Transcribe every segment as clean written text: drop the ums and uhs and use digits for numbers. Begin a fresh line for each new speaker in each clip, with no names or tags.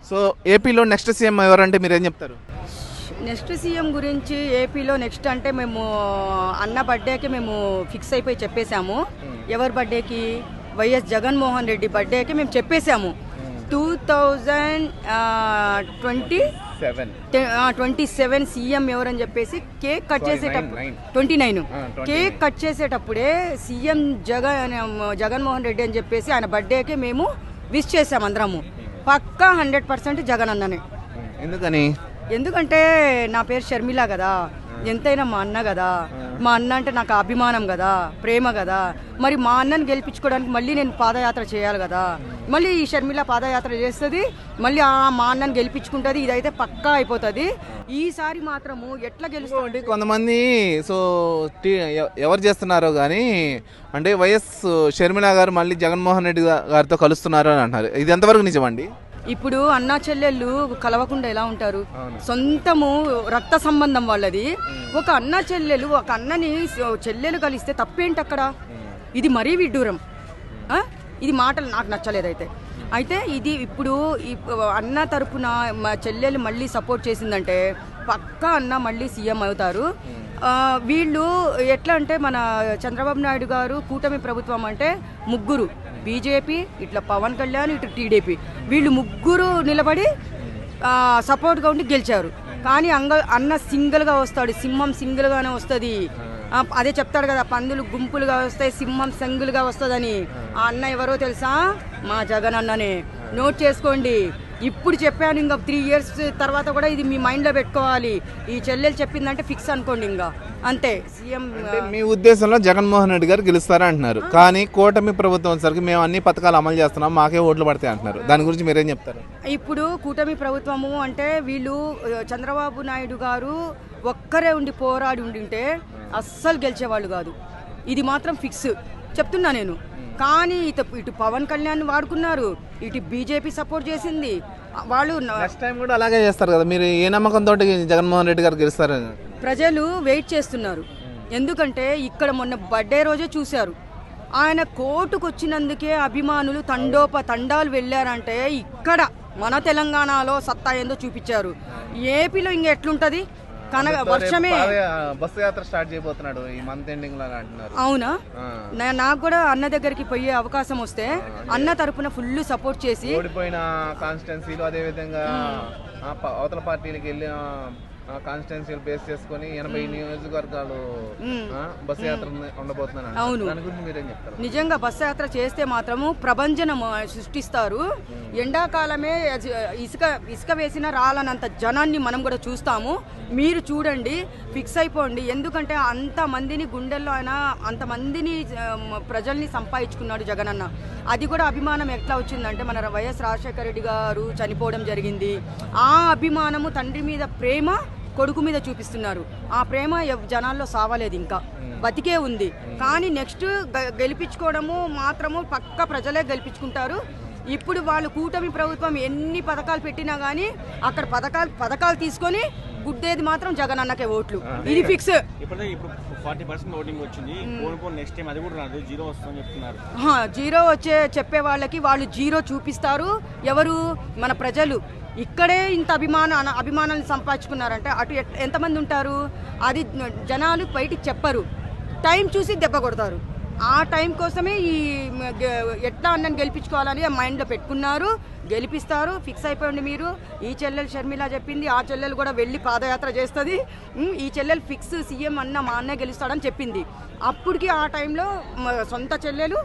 So ఏపీలో next CM ఎవరంటే మీరేం చెప్తారు?
నెక్స్ట్ సీఎం గురించి ఏపీలో నెక్స్ట్ అంటే మేము అన్న బర్త్డేకి మేము ఫిక్స్ అయిపోయి చెప్పేశాము. ఎవరి బర్త్డేకి? వైఎస్ జగన్మోహన్ రెడ్డి బర్త్డేకి మేము చెప్పేశాము. 2027 సీఎం ఎవరని చెప్పేసి కేక్ కట్ చేసేటప్పుడు 29 కేక్ కట్ చేసేటప్పుడే సీఎం జగన్మోహన్ రెడ్డి అని చెప్పేసి ఆయన బర్త్డేకి మేము విష్ చేసాం అందరము. పక్కా 100% జగన్ అన్ననే.
ఎందుకని?
ఎందుకంటే నా పేరు షర్మిల కదా, ఎంతైనా మా అన్న కదా, మా అన్న అంటే నాకు అభిమానం కదా, ప్రేమ కదా. మరి మా అన్నని గెలిపించుకోవడానికి మళ్ళీ నేను పాదయాత్ర చేయాలి కదా. మళ్ళీ ఈ షర్మిల పాదయాత్ర చేస్తుంది, మళ్ళీ మా అన్నని గెలిపించుకుంటుంది. ఇదైతే పక్కా అయిపోతుంది. ఈసారి మాత్రము ఎట్లా గెలుస్తుంది?
కొంతమంది సో ఎవరు చేస్తున్నారో కానీ అంటే వైఎస్ షర్మిల గారు మళ్ళీ జగన్మోహన్ రెడ్డి గారితో కలుస్తున్నారు అని అంటున్నారు. ఇది ఎంతవరకు నిజమండి?
ఇప్పుడు అన్నా చెల్లెళ్ళు కలవకుండా ఎలా ఉంటారు? సొంతము రక్త సంబంధం వాళ్ళది. ఒక అన్న చెల్లెలు ఒక అన్నని చెల్లెలు కలిస్తే తప్పేంటి అక్కడ? ఇది మరీ విడ్డూరం. ఇది మాటలు నాకు నచ్చలేదైతే. అయితే ఇది ఇప్పుడు అన్న తరపున మా చెల్లెలు మళ్ళీ సపోర్ట్ చేసిందంటే పక్కా అన్న మళ్ళీ సీఎం అవుతారు. వీళ్ళు ఎట్లా అంటే మన చంద్రబాబు నాయుడు గారు కూటమి ప్రభుత్వం అంటే ముగ్గురు, బీజేపీ, ఇట్లా పవన్ కళ్యాణ్, ఇటు టీడీపీ, వీళ్ళు ముగ్గురు నిలబడి సపోర్ట్గా ఉండి గెలిచారు. కానీ అన్న సింగిల్గా వస్తాడు, సింహం సింగిల్గానే వస్తుంది. అదే చెప్తాడు కదా, పందులు గుంపులుగా వస్తాయి, సింహం సింగిల్గా వస్తుందని. ఆ అన్న ఎవరో తెలుసా? మా జగన్ అన్ననే. నోట్ చేసుకోండి. ఇప్పుడు చెప్పాను, ఇంకా 3 years తర్వాత కూడా ఇది మీ మైండ్లో పెట్టుకోవాలి. ఈ చెల్లెలు చెప్పిందంటే ఫిక్స్ అనుకోండి, ఇంకా అంతే. సీఎం
మీ ఉద్దేశంలో జగన్మోహన్ రెడ్డి గారు గెలుస్తారా అంటున్నారు, కానీ కూటమి ప్రభుత్వం సరికి మేము అన్ని పథకాలు అమలు చేస్తున్నాం, మాకే ఓట్లు పడతాయి అంటున్నారు. దాని గురించి మీరేం చెప్తారు?
ఇప్పుడు కూటమి ప్రభుత్వము అంటే వీళ్ళు చంద్రబాబు నాయుడు గారు ఒక్కరే ఉండి పోరాడి ఉండింటే అస్సలు గెలిచేవాళ్ళు కాదు. ఇది మాత్రం ఫిక్స్ చెప్తున్నా నేను. కానీ ఇటు పవన్ కళ్యాణ్ వాడుకున్నారు, ఇటు బీజేపీ సపోర్ట్ చేసింది. వాళ్ళు
నెక్స్ట్ టైం కూడా అలాగే చేస్తారు కదా. మీరు ఏ నమ్మకంతో జగన్మోహన్ రెడ్డి గారు గెలుస్తారు?
ప్రజలు వెయిట్ చేస్తున్నారు. ఎందుకంటే ఇక్కడ మొన్న బర్త్డే రోజే చూశారు. ఆయన కోర్టుకు వచ్చినందుకే అభిమానులు తండాలు వెళ్ళారంటే ఇక్కడ మన తెలంగాణలో సత్తా ఏందో చూపించారు. ఏపీలో ఇంక ఎట్లుంటది? వర్షమే
బస్సు యాత్ర స్టార్ట్ చేయబోతున్నాడు ఈ మంత్ ఎండింగ్ లో అంటున్నారు.
అవునా? నాకు కూడా అన్న దగ్గరికి పోయే అవకాశం వస్తే అన్న తరపున ఫుల్ సపోర్ట్ చేసి
ఓడిపోయిన కాన్స్టిట్యున్సీలు అదే విధంగా అవతల పార్టీలకు వెళ్ళి కాన్స్టిట్యున్సీలు బేస్ చేసుకొని 80 నియోజకవర్గాలు బస్సు యాత్ర ఉండబోతున్నాను.
అవును, నిజంగా బస్సు యాత్ర చేస్తే మాత్రము ప్రభంజనం సృష్టిస్తారు. ఎండాకాలమే ఇసుక వేసిన రాలనంత జనాన్ని మనం కూడా చూస్తాము. మీరు చూడండి, ఫిక్స్ అయిపోండి. ఎందుకంటే అంతమందిని గుండెల్లో ఆయన అంతమందిని ప్రజల్ని సంపాదించుకున్నాడు జగనన్న. అది కూడా అభిమానం ఎట్లా వచ్చిందంటే మన వైఎస్ రాజశేఖర రెడ్డి గారు చనిపోవడం జరిగింది. ఆ అభిమానము, తండ్రి మీద ప్రేమ కొడుకు మీద చూపిస్తున్నారు. ఆ ప్రేమ జనాల్లో సావలేదు, ఇంకా బతికే ఉంది. కానీ నెక్స్ట్ గెలిపించుకోవడము మాత్రము పక్క ప్రజలే గెలిపించుకుంటారు. ఇప్పుడు వాళ్ళు కూటమి ప్రభుత్వం ఎన్ని పథకాలు పెట్టినా కానీ అక్కడ పథకాలు తీసుకొని గుడ్డేది మాత్రం జగన్ అన్నకే ఓట్లు. ఇది ఫిక్స్.
ఇప్పుడు 40% ఓటింగ్ వచ్చింది. నెక్స్ట్ టైం అది కూడా రాదు, జీరో వస్తుందని చెప్తున్నారు.
జీరో చెప్పే వాళ్ళకి వాళ్ళు జీరో చూపిస్తారు. ఎవరు? మన ప్రజలు. ఇక్కడే ఇంత అభిమానాన్ని సంపాదించుకున్నారంటే అటు ఎంతమంది ఉంటారు? అది జనాలు బయటికి చెప్పరు, టైం చూసి దెబ్బ కొడతారు. ఆ టైం కోసమే ఈ ఎట్లా అన్నని గెలిపించుకోవాలని మైండ్లో పెట్టుకున్నారు. గెలిపిస్తారు, ఫిక్స్ అయిపోయింది. మీరు ఈ చెల్లెలు షర్మిల చెప్పింది, ఆ చెల్లెలు కూడా వెళ్ళి పాదయాత్ర చేస్తుంది. ఈ చెల్లెలు ఫిక్స్, సీఎం అన్న మా అన్నే గెలుస్తాడని చెప్పింది. అప్పటికి ఆ టైంలో సొంత చెల్లెలు,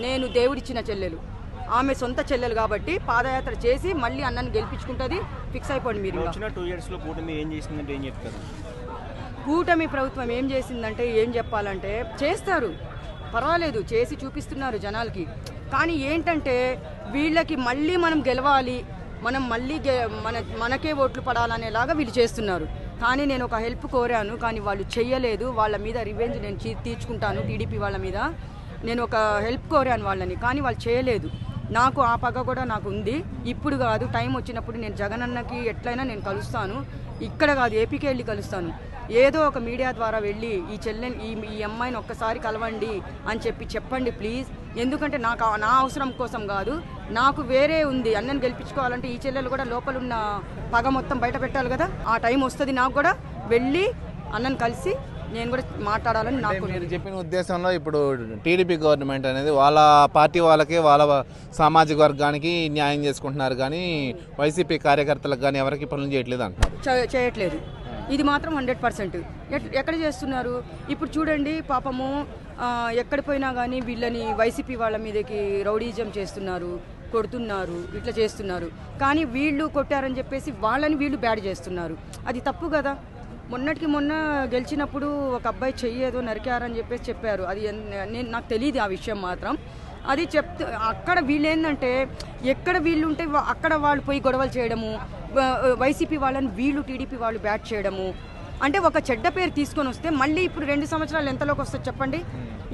నేను దేవుడిచ్చిన చెల్లెలు, ఆమె సొంత చెల్లెలు కాబట్టి పాదయాత్ర చేసి మళ్ళీ అన్నని గెలిపించుకుంటుంది. ఫిక్స్ అయిపోండి మీరు.
2 years లో కూటమి ఏం చేసిందంటే ఏం చెప్తారు?
కూటమి ప్రభుత్వం ఏం చేసిందంటే ఏం చెప్పాలంటే చేస్తారు, పర్వాలేదు, చేసి చూపిస్తున్నారు జనాలకి. కానీ ఏంటంటే వీళ్ళకి మళ్ళీ మనం గెలవాలి, మనం మళ్ళీ మనకే ఓట్లు పడాలనేలాగా వీళ్ళు చేస్తున్నారు. కానీ నేను ఒక హెల్ప్ కోరాను, కానీ వాళ్ళు చెయ్యలేదు. వాళ్ళ మీద రివెంజ్ నేను తీర్చుకుంటాను. టీడీపీ వాళ్ళ మీద నేను ఒక హెల్ప్ కోరాను వాళ్ళని, కానీ వాళ్ళు చేయలేదు. నాకు ఆ పగ కూడా నాకు ఉంది. ఇప్పుడు కాదు, టైం వచ్చినప్పుడు నేను జగనన్నకి ఎట్లయినా నేను కలుస్తాను. ఇక్కడ కాదు, ఏపీకి వెళ్ళి కలుస్తాను. ఏదో ఒక మీడియా ద్వారా వెళ్ళి ఈ అమ్మాయిని ఒక్కసారి కలవండి అని చెప్పండి ప్లీజ్. ఎందుకంటే నా అవసరం కోసం కాదు, నాకు వేరే ఉంది. అన్నని గెలిపించుకోవాలంటే ఈ చెల్లెలు కూడా లోపల ఉన్న పగ మొత్తం బయట పెట్టాలి కదా. ఆ టైం వస్తుంది నాకు కూడా, వెళ్ళి అన్నని కలిసి నేను కూడా మాట్లాడాలని నాకు.
మీరు చెప్పిన ఉద్దేశంలో ఇప్పుడు టీడీపీ గవర్నమెంట్ అనేది వాళ్ళ పార్టీ వాళ్ళకి వాళ్ళ సామాజిక వర్గానికి న్యాయం చేసుకుంటున్నారు, కానీ వైసీపీ కార్యకర్తలకు కానీ ఎవరికి పనులు చేయట్లేదు అంటున్నారు.
చేయట్లేదు. ఇది మాత్రం 100%. ఎక్కడ చేస్తున్నారు ఇప్పుడు చూడండి. పాపము ఎక్కడ పోయినా కానీ వీళ్ళని వైసీపీ వాళ్ళ మీదకి రౌడీజం చేస్తున్నారు, కొడుతున్నారు, ఇట్లా చేస్తున్నారు. కానీ వీళ్ళు కొట్టారని చెప్పేసి వాళ్ళని వీళ్ళు బ్యాడ్ చేస్తున్నారు. అది తప్పు కదా. మొన్నటికి మొన్న గెలిచినప్పుడు ఒక అబ్బాయి చెయ్యేదో నరికారని చెప్పేసి చెప్పారు. అది నాకు తెలియదు ఆ విషయం మాత్రం. అది అక్కడ వీళ్ళు ఏంటంటే ఎక్కడ వీళ్ళు ఉంటే అక్కడ వాళ్ళు పోయి గొడవలు చేయడము, వైసీపీ వాళ్ళని వీళ్ళు టీడీపీ వాళ్ళు బ్యాట్ చేయడము. అంటే ఒక చెడ్డ పేరు తీసుకొని వస్తే మళ్ళీ ఇప్పుడు 2 సంవత్సరాలు ఎంతలోకి వస్తుంది చెప్పండి.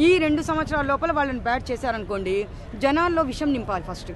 ఈ 2 సంవత్సరాల లోపల వాళ్ళని బ్యాట్ చేశారనుకోండి, జనాల్లో విషం నింపాలి ఫస్ట్.